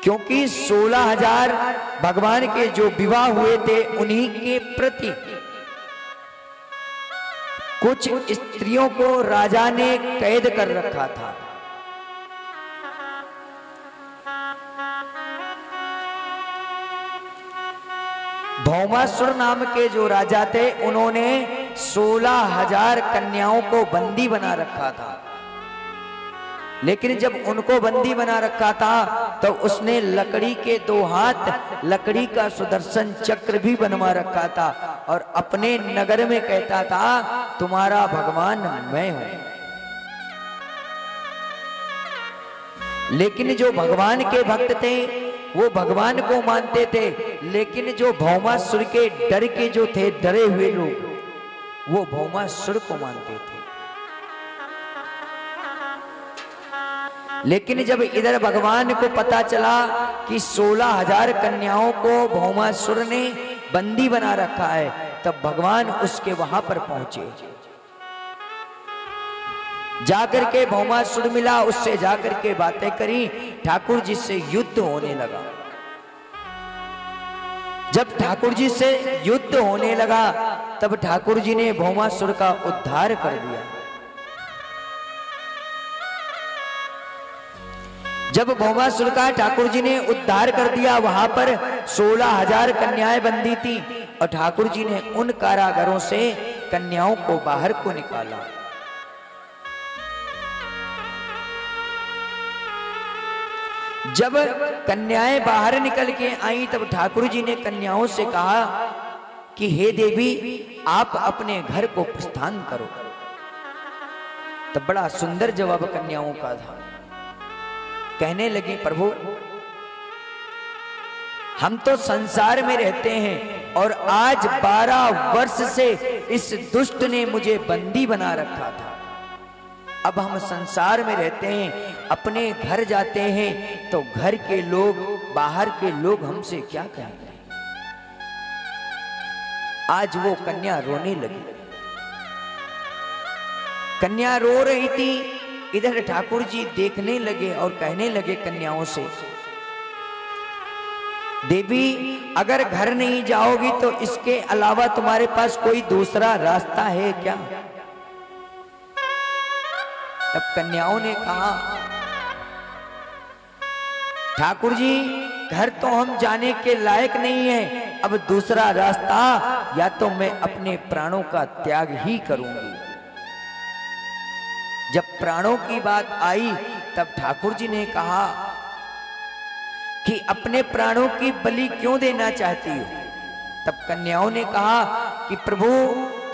क्योंकि 16,000 भगवान के जो विवाह हुए थे उन्हीं के प्रति कुछ स्त्रियों को राजा ने कैद कर रखा था। भौमासुर नाम के जो राजा थे उन्होंने 16,000 कन्याओं को बंदी बना रखा था। लेकिन जब उनको बंदी बना रखा था तो उसने लकड़ी के 2 हाथ, लकड़ी का सुदर्शन चक्र भी बनवा रखा था और अपने नगर में कहता था तुम्हारा भगवान मैं हूं। लेकिन जो भगवान के भक्त थे वो भगवान को मानते थे, लेकिन जो भौमासुर के डर के जो थे, डरे हुए लोग, वो भौमासुर को मानते थे। लेकिन जब इधर भगवान को पता चला कि 16,000 कन्याओं को भौमासुर ने बंदी बना रखा है, तब भगवान उसके वहां पर पहुंचे। जाकर के भौमासुर मिला, उससे जाकर के बातें करी, ठाकुर जी से युद्ध होने लगा। जब ठाकुर जी से युद्ध होने लगा तब ठाकुर जी ने भौमासुर का उद्धार कर दिया। जब भौमासुर का ठाकुर जी ने उद्धार कर दिया, वहां पर 16,000 कन्याएं बंदी थी और ठाकुर जी ने उन कारागारों से कन्याओं को बाहर को निकाला। जब कन्याएं बाहर निकल के आई तब ठाकुर जी ने कन्याओं से कहा कि हे देवी, आप अपने घर को प्रस्थान करो। तब बड़ा सुंदर जवाब कन्याओं का था। कहने लगी प्रभु, हम तो संसार में रहते हैं और आज 12 वर्ष से इस दुष्ट ने मुझे बंदी बना रखा था। अब हम संसार में रहते हैं, अपने घर जाते हैं तो घर के लोग, बाहर के लोग हमसे क्या कहेंगे। आज वो कन्या रोने लगी। कन्या रो रही थी, इधर ठाकुर जी देखने लगे और कहने लगे कन्याओं से, देवी अगर घर नहीं जाओगी तो इसके अलावा तुम्हारे पास कोई दूसरा रास्ता है क्या? तब कन्याओं ने कहा, ठाकुर जी घर तो हम जाने के लायक नहीं है, अब दूसरा रास्ता या तो मैं अपने प्राणों का त्याग ही करूंगी। जब प्राणों की बात आई तब ठाकुर जी ने कहा कि अपने प्राणों की बलि क्यों देना चाहती हो? तब कन्याओं ने कहा कि प्रभु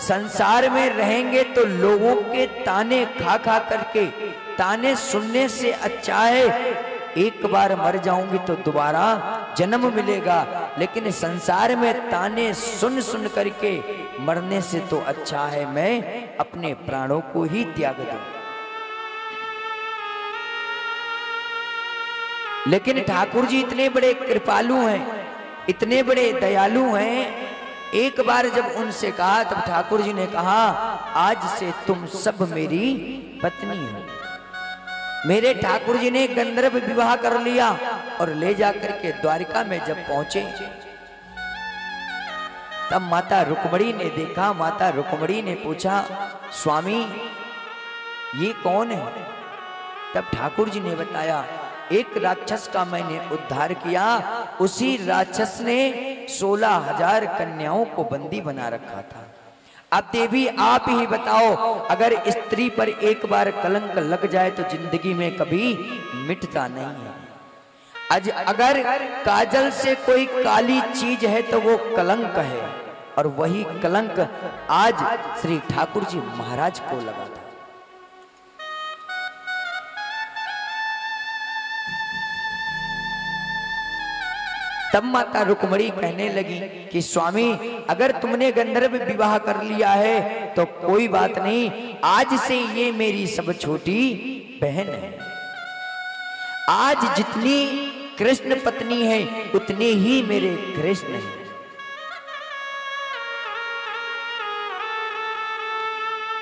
संसार में रहेंगे तो लोगों के ताने खा खा करके, ताने सुनने से अच्छा है एक बार मर जाऊंगी तो दोबारा जन्म मिलेगा, लेकिन संसार में ताने सुन सुन करके मरने से तो अच्छा है मैं अपने प्राणों को ही त्याग दूं। लेकिन ठाकुर जी इतने बड़े कृपालु हैं, इतने बड़े दयालु हैं। एक बार जब उनसे कहा तब ठाकुर जी ने कहा, आज से तुम सब मेरी पत्नी हो। मेरे ठाकुर जी ने गंधर्व विवाह कर लिया और ले जाकर के द्वारिका में जब पहुंचे तब माता रुक्मणी ने देखा। माता रुक्मणी ने पूछा, स्वामी ये कौन है? तब ठाकुर जी ने बताया, एक राक्षस का मैंने उद्धार किया, उसी राक्षस ने 16,000 कन्याओं को बंदी बना रखा था। अब देवी आप ही बताओ, अगर स्त्री पर एक बार कलंक लग जाए तो जिंदगी में कभी मिटता नहीं है। आज अगर काजल से कोई काली चीज है तो वो कलंक है, और वही कलंक आज श्री ठाकुर जी महाराज को लगा था। तब माता रुक्मणी कहने लगी कि स्वामी अगर तुमने गंधर्व विवाह कर लिया है तो कोई बात नहीं, आज से ये मेरी सब छोटी बहन है। आज जितनी कृष्ण पत्नी है उतने ही मेरे कृष्ण हैं।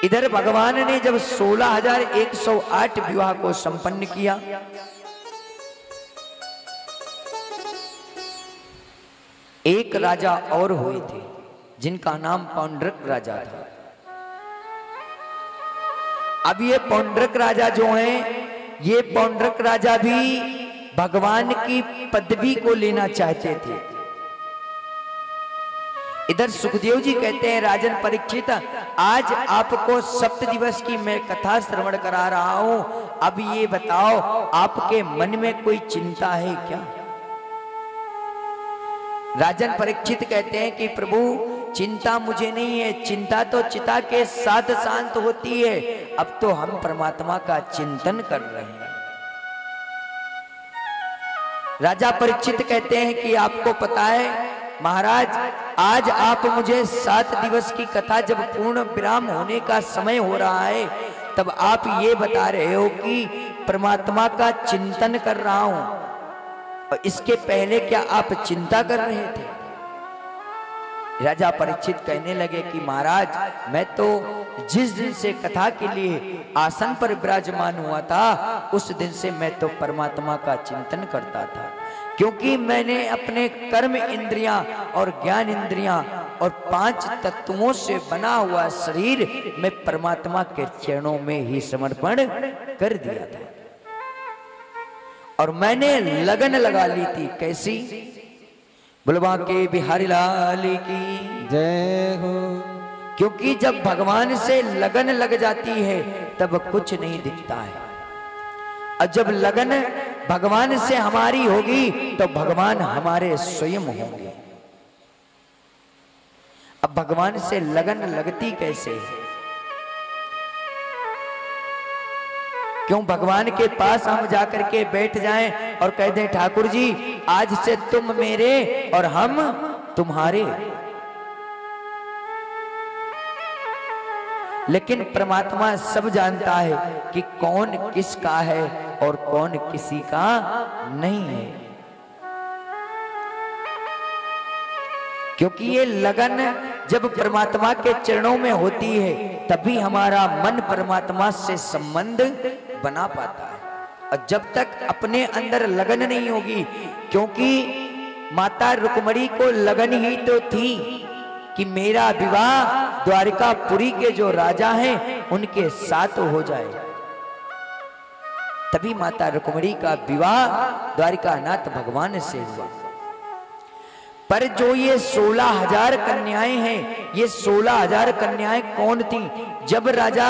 इधर भगवान ने जब 16,108 विवाह को संपन्न किया एक राजा और हुए थे जिनका नाम पौंड्रक राजा था। अब ये पौंड्रक राजा जो हैं, ये पौंड्रक राजा भी भगवान की पदवी को लेना चाहते थे। इधर सुखदेव जी कहते हैं, राजन परीक्षित, आज आपको सप्त दिवस की मैं कथा श्रवण करा रहा हूं, अब ये बताओ आपके मन में कोई चिंता है क्या? राजन परीक्षित कहते हैं कि प्रभु चिंता मुझे नहीं है, चिंता तो चिता के साथ शांत होती है, अब तो हम परमात्मा का चिंतन कर रहे हैं। राजा परीक्षित कहते हैं कि आपको पता है महाराज, आज आप मुझे 7 दिवस की कथा जब पूर्ण विराम होने का समय हो रहा है, तब आप ये बता रहे हो कि परमात्मा का चिंतन कर रहा हूं, और इसके पहले क्या आप चिंता कर रहे थे? राजा परीक्षित कहने लगे कि महाराज, मैं तो जिस दिन से कथा के लिए आसन पर विराजमान हुआ था, उस दिन से मैं तो परमात्मा का चिंतन करता था, क्योंकि मैंने अपने कर्म इंद्रियां और ज्ञान इंद्रियां और 5 तत्वों से बना हुआ शरीर मैं परमात्मा के चरणों में ही समर्पण कर दिया था, और मैंने लगन लगा ली थी। कैसी? बुलवा के बिहारी लाल की जय हो। क्योंकि जब भगवान से लगन लग जाती है तब कुछ नहीं दिखता है, और जब लगन भगवान से हमारी होगी तो भगवान हमारे स्वयं होंगे। अब भगवान से लगन लगती कैसे है? क्यों भगवान के पास हम जाकर के बैठ जाएं और कह दें ठाकुर जी आज से तुम मेरे और हम तुम्हारे? लेकिन परमात्मा सब जानता है कि कौन किसका है और कौन किसी का नहीं है, क्योंकि ये लगन जब परमात्मा के चरणों में होती है तभी हमारा मन परमात्मा से संबंध बना पाता है। और जब तक अपने अंदर लगन नहीं होगी, क्योंकि माता रुक्मणी को लगन ही तो थी कि मेरा विवाह द्वारिकापुरी के जो राजा हैं उनके साथ हो जाए, तभी माता रुक्मणी का विवाह द्वारिकानाथ भगवान से हुआ। पर जो ये 16,000 कन्याएं हैं, ये 16,000 कन्याएं कौन थी? जब राजा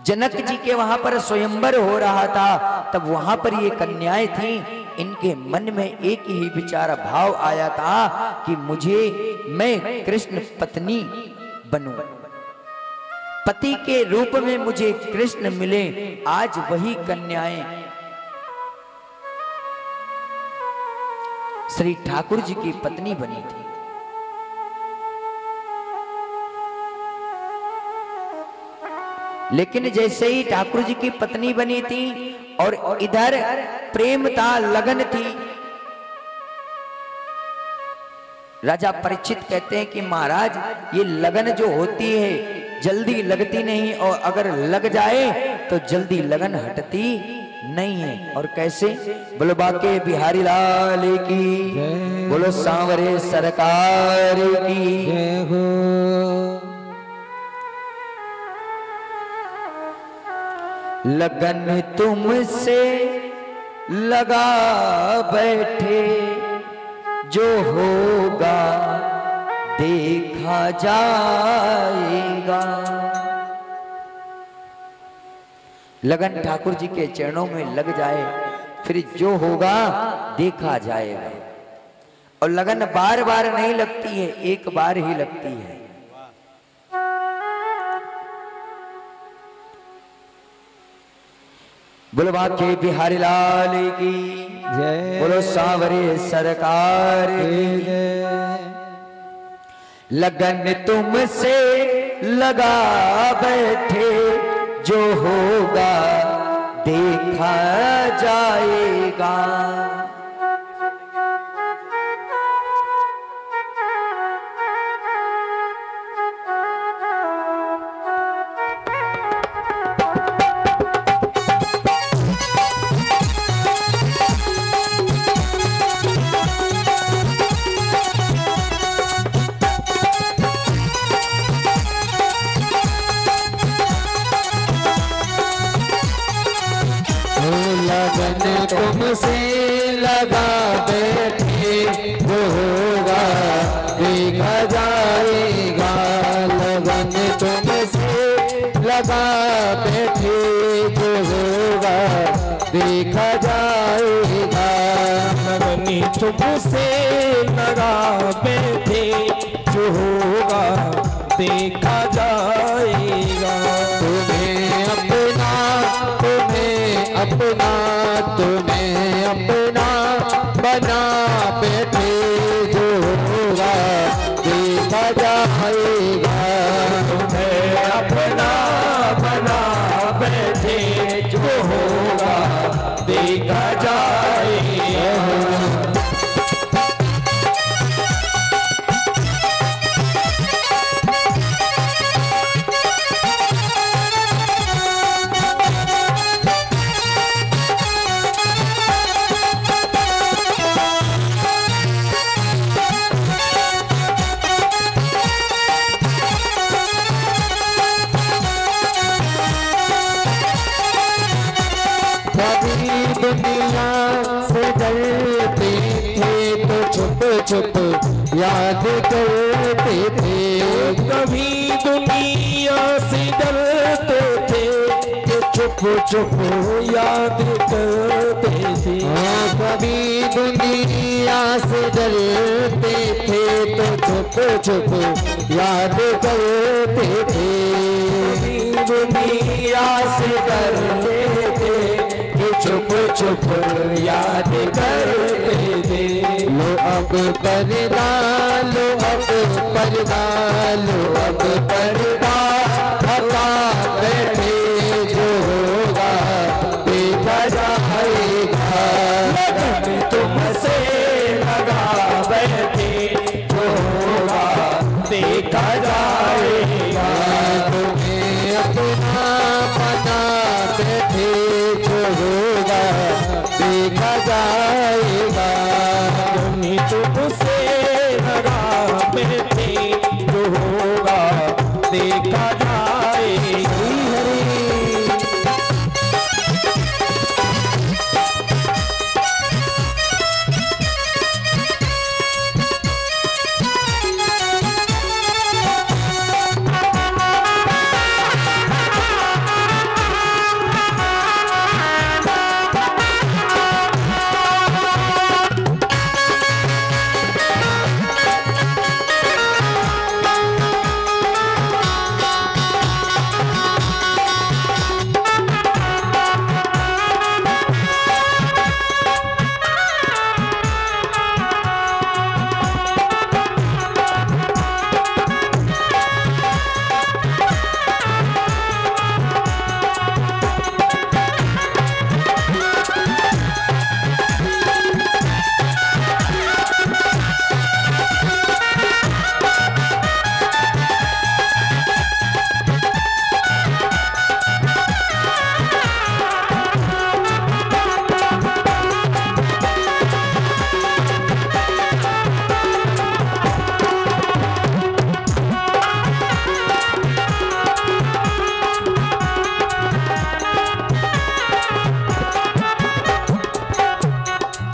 जनक जी के वहां पर स्वयंवर हो रहा था तब वहां पर ये कन्याएं थी। इनके मन में एक ही विचार भाव आया था कि मैं कृष्ण पत्नी बनूं, पति के रूप में मुझे कृष्ण मिले। आज वही कन्याएं श्री ठाकुर जी की पत्नी बनी थी। लेकिन जैसे ही ठाकुर जी की पत्नी बनी थी और इधर प्रेम था, लगन थी, राजा परीक्षित कहते हैं कि महाराज ये लगन जो होती है जल्दी लगती नहीं, और अगर लग जाए तो जल्दी लगन हटती नहीं है। और कैसे? बोलो बाके बिहारी लाल की, बोलो सांवरे सरकार की जय हो। लगन तुमसे लगा बैठे, जो होगा देखा जाएगा। लगन ठाकुर जी के चरणों में लग जाए, फिर जो होगा देखा जाएगा। और लगन बार बार नहीं लगती है, एक बार ही लगती है। बोलो बाके बिहारी लाल की जय, बोलो सांवरे सरकार की जय। लगन तुमसे लगा बैठे, जो होगा देखा जाएगा। लगन तुमसे लगा बैठे जो होगा देखा जाएगा। लगन तुमसे लगा बैठे जो होगा देखा जाएगा। लगन तुमसे लगा बैठे जो होगा देखा जाएगा। तुम्हें अपना तुम्हें अपना तुम्हें अपना बना बैठे जो होगा देखा जाएगा। तुम्हें अपना बना बैठे जो होगा देखा जाएगा। दुनिया से डरते थे तो छुप छुप याद करते थे। कभी दुनिया से डरते थे कि छुप छुप याद करते थे। कभी दुनिया से डरते थे तो छुप छुप याद करते थे। दुनिया से डरते थे छुप छुप याद करते थे। लो अब पर्दा लो अब पर्दा लो अब पर्दा हटा बैठे जो होगा देखा जाएगा। लगन तुमसे लगा बैठे जो होगा देखा जाएगा। तुम्हें अपना बना बैठे जो होगा देखा जाएगा। तुमसे लगा बैठे जो होगा देखा जाएगा।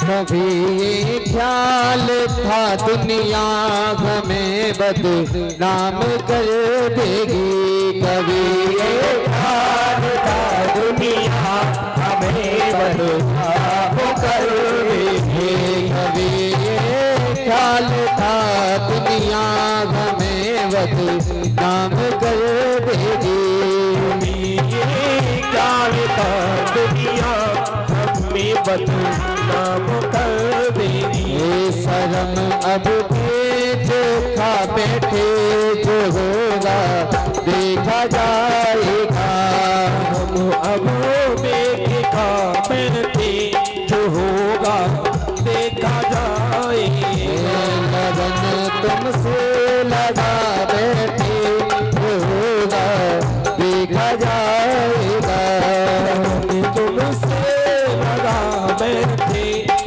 कभी ये ख्याल था दुनिया हमें बदनाम कर देगी। कभी ये ख्याल था दुनिया हमें बदनाम कर देगी। कभी ये ख्याल था दुनिया हमें बदनाम कर देगी। ये ख्याल था दुनिया हमें बदनाम कर देगी। ये शर्म अब के जो खा बैठे जो होगा देखा जाएगा। हम अब देखा बैठे जो होगा देखा जाएगा। लगन तुमसे लगा बैठे जो होगा देखा जाएगा। तुमसे लगा बैठे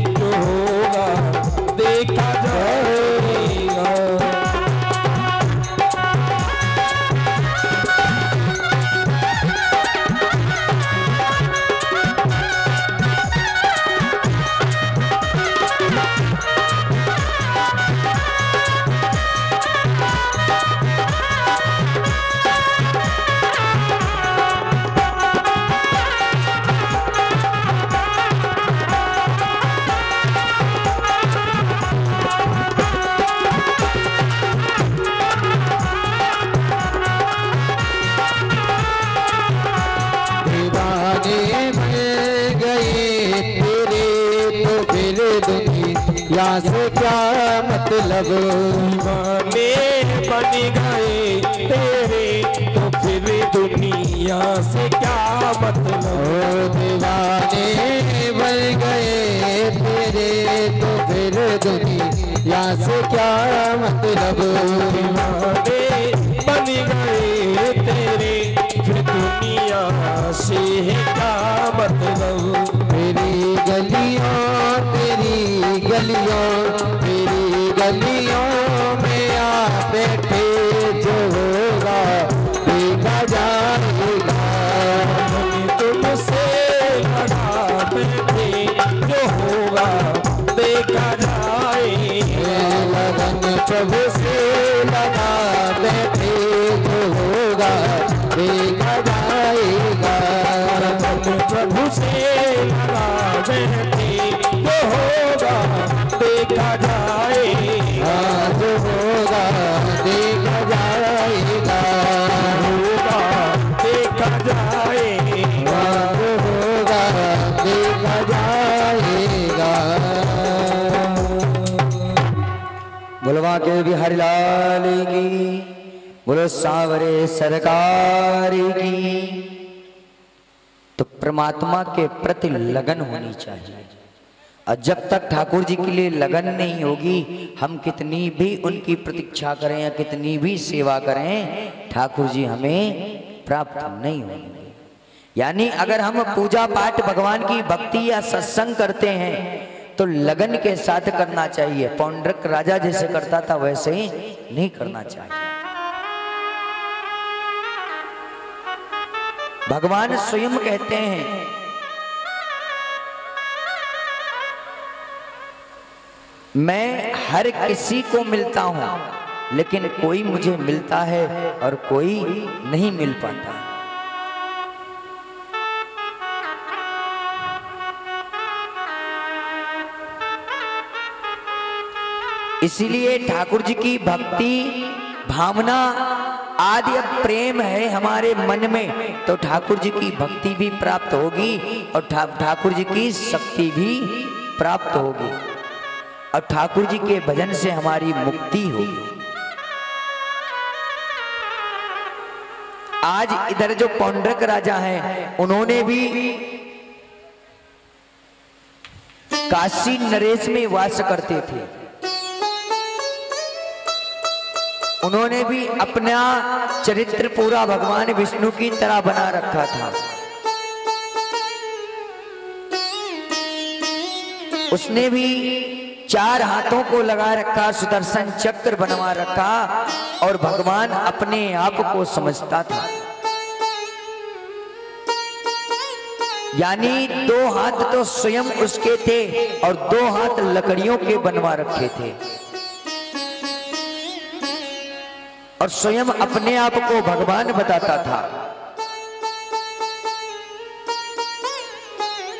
जो होगा देखा जाएगा। यहाँ से क्या मतलब। दीवाने बन गए तेरे तो फिर दुनिया से क्या मतलब। ओ दीवाने बन गए तेरे तो फिर दुनिया से क्या मतलब। दीवाने बन गए तेरे फिर दुनिया से क्या मतलब। तेरी गलियों में आ बैठे जो होगा देखा जाएगा। तुमसे लगा बैठे जो होगा देखा जाएगा। लगन प्रभु से लगा बैठे जो होगा देखा जाएगा। प्रभु से लगा बैठे जो होगा देखा जाएगा। जो होगा देखा जाएगा। होगा देखा जाएगा। जो होगा देखा जाएगा। बोलवा के बिहारी लाल की, बोलो सावरे सरकार की। तो परमात्मा के प्रति लगन होनी चाहिए, और जब तक ठाकुर जी के लिए लगन नहीं होगी, हम कितनी भी उनकी प्रतीक्षा करें या कितनी भी सेवा करें, ठाकुर जी हमें प्राप्त नहीं होंगे। यानी अगर हम पूजा पाठ भगवान की भक्ति या सत्संग करते हैं तो लगन के साथ करना चाहिए। पौंड्रक राजा जैसे करता था वैसे ही नहीं करना चाहिए। भगवान स्वयं कहते हैं, मैं हर किसी को मिलता हूं, लेकिन कोई मुझे मिलता है और कोई नहीं मिल पाता। इसीलिए ठाकुर जी की भक्ति भावना आदि प्रेम है हमारे मन में, तो ठाकुर जी की भक्ति भी प्राप्त होगी और ठाकुर जी की शक्ति भी प्राप्त होगी, और ठाकुर जी के भजन से हमारी मुक्ति होगी। आज इधर जो पौंड्रक राजा हैं, उन्होंने भी काशी नरेश में वास करते थे। उन्होंने भी अपना चरित्र पूरा भगवान विष्णु की तरह बना रखा था। उसने भी 4 हाथों को लगा रखा, सुदर्शन चक्र बनवा रखा, और भगवान अपने आप को समझता था। यानी 2 हाथ तो स्वयं उसके थे और 2 हाथ लकड़ियों के बनवा रखे थे, और स्वयं अपने आप को भगवान बताता था।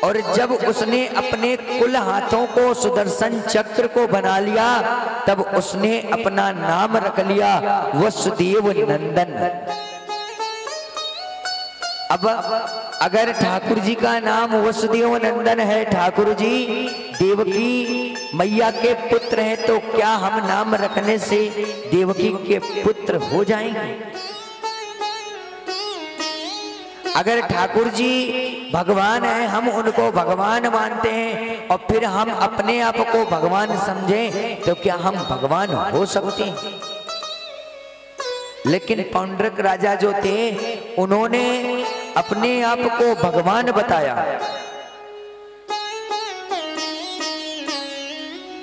और जब उसने अपने कुल हाथों को सुदर्शन चक्र को बना लिया, तब उसने अपना नाम रख लिया वसुदेव नंदन। अब अगर ठाकुर जी का नाम वसुदेव नंदन है, ठाकुर जी देवकी मैया के पुत्र हैं, तो क्या हम नाम रखने से देवकी के पुत्र हो जाएंगे? अगर ठाकुर जी भगवान हैं, हम उनको भगवान मानते हैं, और फिर हम अपने आप को भगवान समझें, तो क्या हम भगवान हो सकते हैं? लेकिन पौंड्रक राजा जो थे, उन्होंने अपने आप को भगवान बताया,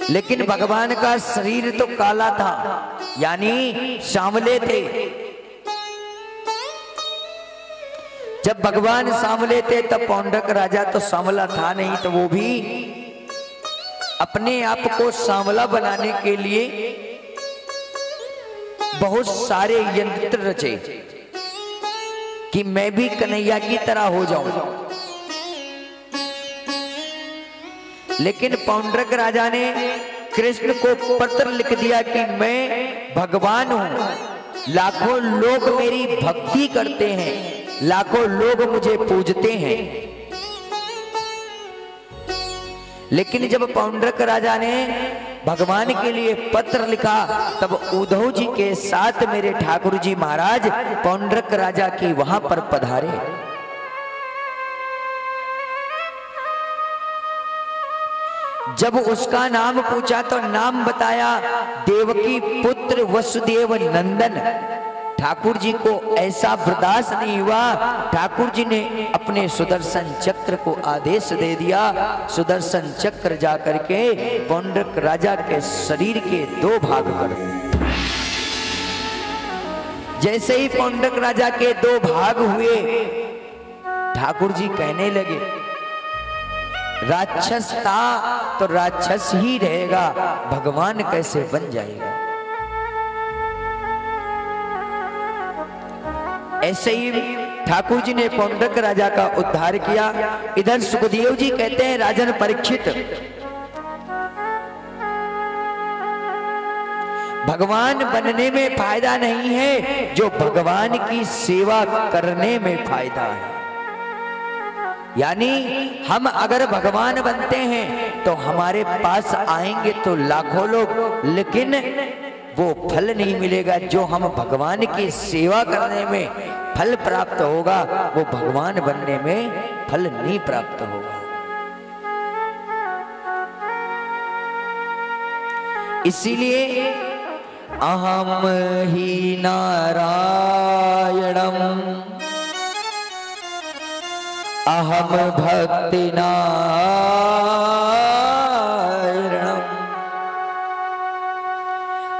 लेकिन भगवान का शरीर तो काला था, यानी सांवले थे। जब भगवान सांवले थे तब पौंड्रक राजा तो सांवला था नहीं, तो वो भी अपने आप को सांवला बनाने के लिए बहुत सारे यंत्र रचे कि मैं भी कन्हैया की तरह हो जाऊं। लेकिन पौंड्रक राजा ने कृष्ण को पत्र लिख दिया कि मैं भगवान हूं, लाखों लोग मेरी भक्ति करते हैं, लाखों लोग मुझे पूजते हैं, लेकिन जब पौंड्रक राजा ने भगवान के लिए पत्र लिखा, तब उद्धव जी के साथ मेरे ठाकुर जी महाराज पौंड्रक राजा की वहां पर पधारे। जब उसका नाम पूछा तो नाम बताया, देवकी पुत्र वसुदेव नंदन। ठाकुर जी को ऐसा बर्दाश्त नहीं हुआ, ठाकुर जी ने अपने सुदर्शन चक्र को आदेश दे दिया, सुदर्शन चक्र जाकर के पौंड्रक राजा के शरीर के 2 भाग कर। जैसे ही पौंड्रक राजा के 2 भाग हुए, ठाकुर जी कहने लगे, राक्षस था तो राक्षस ही रहेगा, भगवान कैसे बन जाएगा। ऐसे ही ठाकुर जी ने पौंड्रक राजा का उद्धार किया। इधर सुखदेव जी कहते हैं, राजन परीक्षित, भगवान बनने में फायदा नहीं है, जो भगवान की सेवा करने में फायदा है। यानी हम अगर भगवान बनते हैं तो हमारे पास आएंगे तो लाखों लोग, लेकिन वो फल नहीं मिलेगा। जो हम भगवान की सेवा करने में फल प्राप्त होगा, वो भगवान बनने में फल नहीं प्राप्त होगा। इसीलिए अहम ही नारायणम अहम भक्ति नारायणम।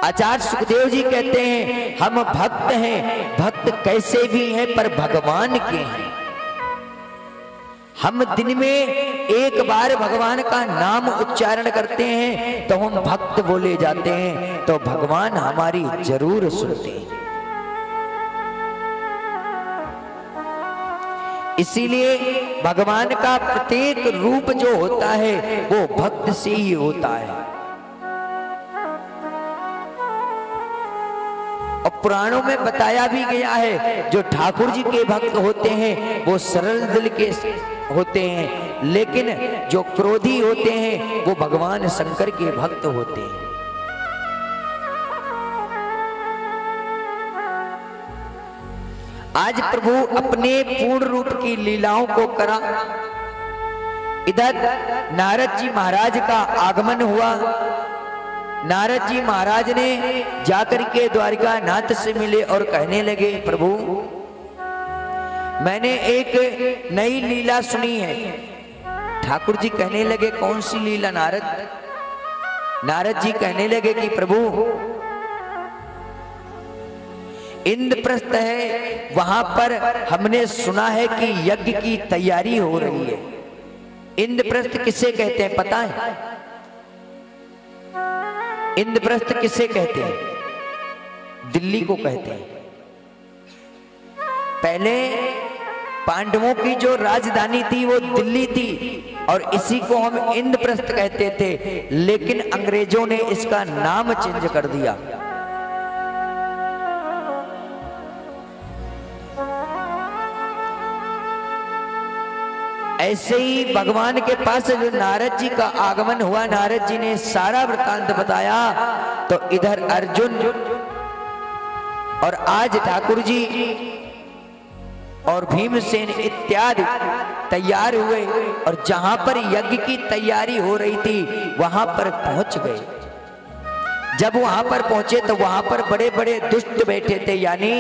आचार्य सुखदेव जी कहते हैं, हम भक्त हैं, भक्त कैसे भी हैं पर भगवान के हैं। हम दिन में एक बार भगवान का नाम उच्चारण करते हैं तो हम भक्त बोले जाते हैं, तो भगवान हमारी जरूर सुनते हैं। इसीलिए भगवान का प्रत्येक रूप जो होता है वो भक्त से ही होता है। और पुराणों में बताया भी गया है, जो ठाकुर जी के भक्त होते हैं वो सरल दिल के होते हैं, लेकिन जो क्रोधी होते हैं वो भगवान शंकर के भक्त होते हैं। आज प्रभु अपने पूर्ण रूप की लीलाओं को करा। इधर नारद जी महाराज का आगमन हुआ। नारद जी महाराज ने जाकर के द्वारिका नाथ से मिले और कहने लगे, प्रभु मैंने एक नई लीला सुनी है। ठाकुर जी कहने लगे, कौन सी लीला नारद? नारद जी कहने लगे कि प्रभु इंद्रप्रस्थ है, वहां पर हमने सुना है कि यज्ञ की तैयारी हो रही है। इंद्रप्रस्थ किसे कहते हैं पता है? इंद्रप्रस्थ किसे कहते हैं? दिल्ली को कहते हैं। पहले पांडवों की जो राजधानी थी वो दिल्ली थी और इसी को हम इंद्रप्रस्थ कहते थे, लेकिन अंग्रेजों ने इसका नाम चेंज कर दिया। ऐसे ही भगवान के पास जो नारद जी का आगमन हुआ, नारद जी ने सारा वृत्तांत बताया, तो इधर अर्जुन और आज ठाकुर जी और भीमसेन इत्यादि तैयार हुए और जहां पर यज्ञ की तैयारी हो रही थी वहां पर पहुंच गए। जब वहां पर पहुंचे तो वहां पर बड़े बड़े दुष्ट बैठे थे, यानी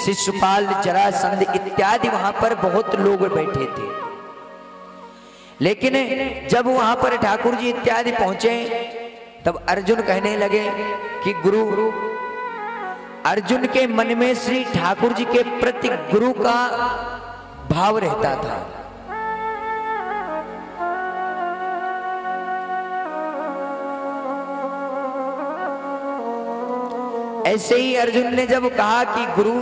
शिशुपाल, जरासंध इत्यादि वहां पर बहुत लोग बैठे थे। लेकिन जब वहां पर ठाकुर जी इत्यादि पहुंचे तब अर्जुन कहने लगे कि गुरु, अर्जुन के मन में श्री ठाकुर जी के प्रति गुरु का भाव रहता था। ऐसे ही अर्जुन ने जब कहा कि गुरु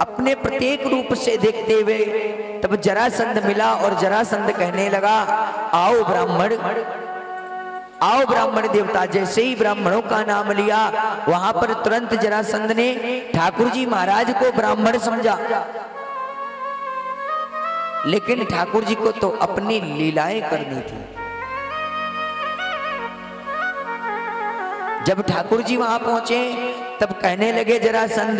अपने प्रत्येक रूप से देखते हुए, तब जरासंध मिला और जरासंध कहने लगा, आओ ब्राह्मण, आओ ब्राह्मण देवता। जैसे ही ब्राह्मणों का नाम लिया वहां पर तुरंत जरासंध ने ठाकुर जी महाराज को ब्राह्मण समझा, लेकिन ठाकुर जी को तो अपनी लीलाएं करनी थी। जब ठाकुर जी वहां पहुंचे तब कहने लगे जरासंध,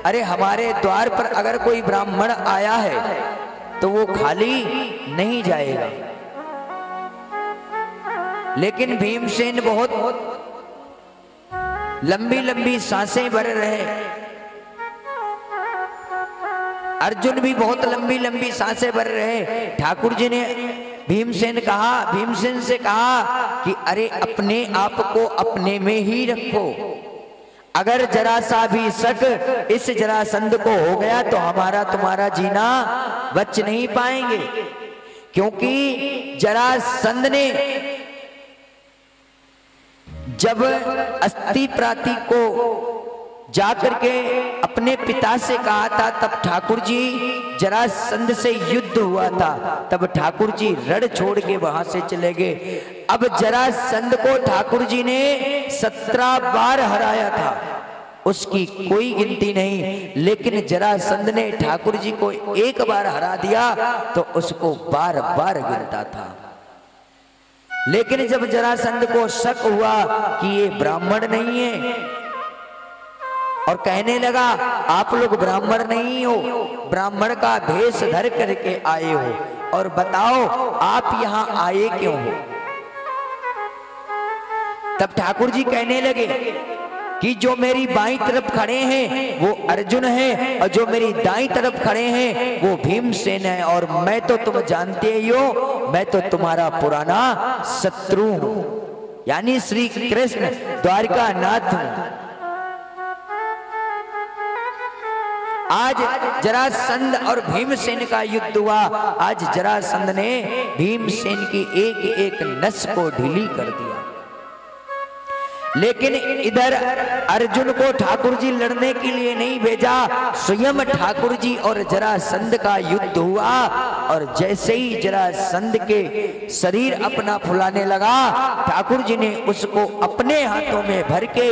अरे हमारे द्वार पर अगर कोई ब्राह्मण आया है तो वो खाली नहीं जाएगा। लेकिन भीमसेन बहुत लंबी लंबी सांसें भर रहे, अर्जुन भी बहुत लंबी लंबी सांसें भर रहे। ठाकुर जी ने भीमसेन से कहा कि अरे अपने आप को अपने में ही रखो, अगर जरा सा भी शक इस जरासंध को हो गया तो हमारा तुम्हारा जीना बच नहीं पाएंगे। क्योंकि जरासंध ने जब अस्ति प्राति को जाकर के अपने पिता से कहा था, तब ठाकुर जी जरासंध से युद्ध हुआ था, तब ठाकुर जी रण छोड़ के वहां से चले गए। अब जरासंध को ठाकुर जी ने 17 बार हराया था, उसकी कोई गिनती नहीं। लेकिन जरासंध ने ठाकुर जी को एक बार हरा दिया तो उसको बार बार गिनता था। लेकिन जब जरासंध को शक हुआ कि ये ब्राह्मण नहीं है और कहने लगा, आप लोग ब्राह्मण नहीं हो, ब्राह्मण का भेष धर करके आए हो, और बताओ आप यहां आए क्यों हो। तब ठाकुर जी कहने लगे कि जो मेरी बाईं तरफ खड़े हैं वो अर्जुन है, और जो मेरी दाईं तरफ खड़े हैं वो भीमसेन है, और मैं तो तुम जानते ही हो, मैं तो तुम्हारा पुराना शत्रु हूं, यानी श्री कृष्ण द्वारिका नाथ हूं। आज जरासंध और भीमसेन का युद्ध हुआ। आज जरासंध ने भीमसेन की एक एक नस को ढीली कर दिया। लेकिन इधर अर्जुन को ठाकुर जी लड़ने के लिए नहीं भेजा, स्वयं ठाकुर जी और जरासंध का युद्ध हुआ। और जैसे ही जरासंध के शरीर अपना फुलाने लगा, ठाकुर जी ने उसको अपने हाथों में भर के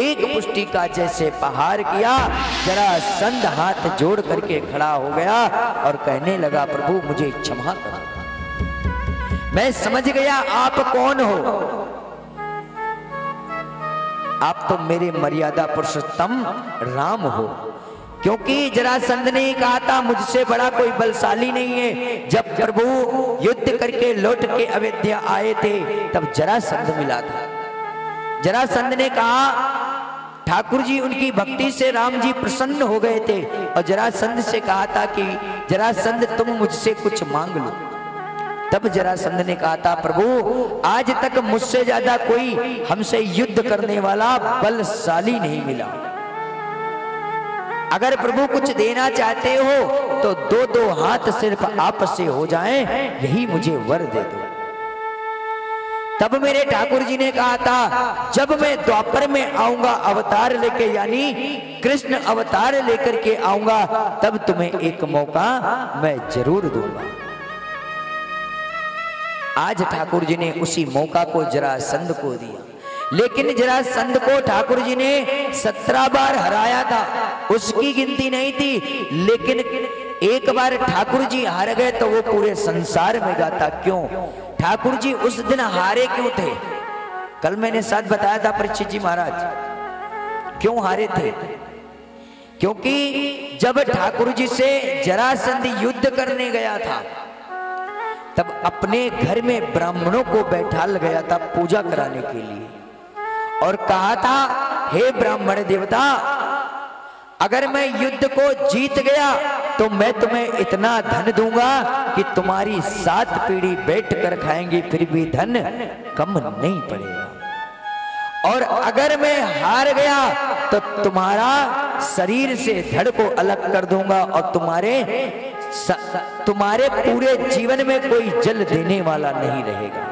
एक पुष्टि का जैसे प्रहार किया। जरासंध हाथ जोड़ करके खड़ा हो गया और कहने लगा, प्रभु मुझे क्षमा करो, मैं समझ गया आप कौन हो, आप तो मेरे मर्यादा पुरुषोत्तम राम हो। क्योंकि जरासंध ने कहा था मुझसे बड़ा कोई बलशाली नहीं है। जब प्रभु युद्ध करके लौट के अयोध्या आए थे तब जरासंध मिला था। जरासंध ने कहा, ठाकुर जी उनकी भक्ति से राम जी प्रसन्न हो गए थे, और जरासंध से कहा था कि जरासंध तुम मुझसे कुछ मांग लो। तब जरासंध ने कहा था, प्रभु आज तक मुझसे ज्यादा कोई हमसे युद्ध करने वाला बलशाली नहीं मिला, अगर प्रभु कुछ देना चाहते हो तो दो दो हाथ सिर्फ आपस से हो जाएं, यही मुझे वर दे दो। तब मेरे ठाकुर जी ने कहा था, जब मैं द्वापर में आऊंगा अवतार लेके, यानी कृष्ण अवतार लेकर के आऊंगा, तब तुम्हें एक मौका मैं जरूर दूंगा। आज ठाकुर जी ने उसी मौका को जरासंध को दिया। लेकिन जरासंध को ठाकुर जी ने 17 बार हराया था, उसकी गिनती नहीं थी। लेकिन एक बार ठाकुर जी हार गए तो वो पूरे संसार में गाता। क्यों ठाकुर जी उस दिन हारे क्यों थे? कल मैंने साथ बताया था परीक्षित जी महाराज क्यों हारे थे। क्योंकि जब ठाकुर जी से जरासंध युद्ध करने गया था तब अपने घर में ब्राह्मणों को बैठाल गया था पूजा कराने के लिए, और कहा था, हे ब्राह्मण देवता, अगर मैं युद्ध को जीत गया तो मैं तुम्हें इतना धन दूंगा कि तुम्हारी 7 पीढ़ी बैठ कर खाएंगी फिर भी धन कम नहीं पड़ेगा, और अगर मैं हार गया तो तुम्हारा शरीर से धड़ को अलग कर दूंगा और तुम्हारे पूरे जीवन में कोई जल देने वाला नहीं रहेगा।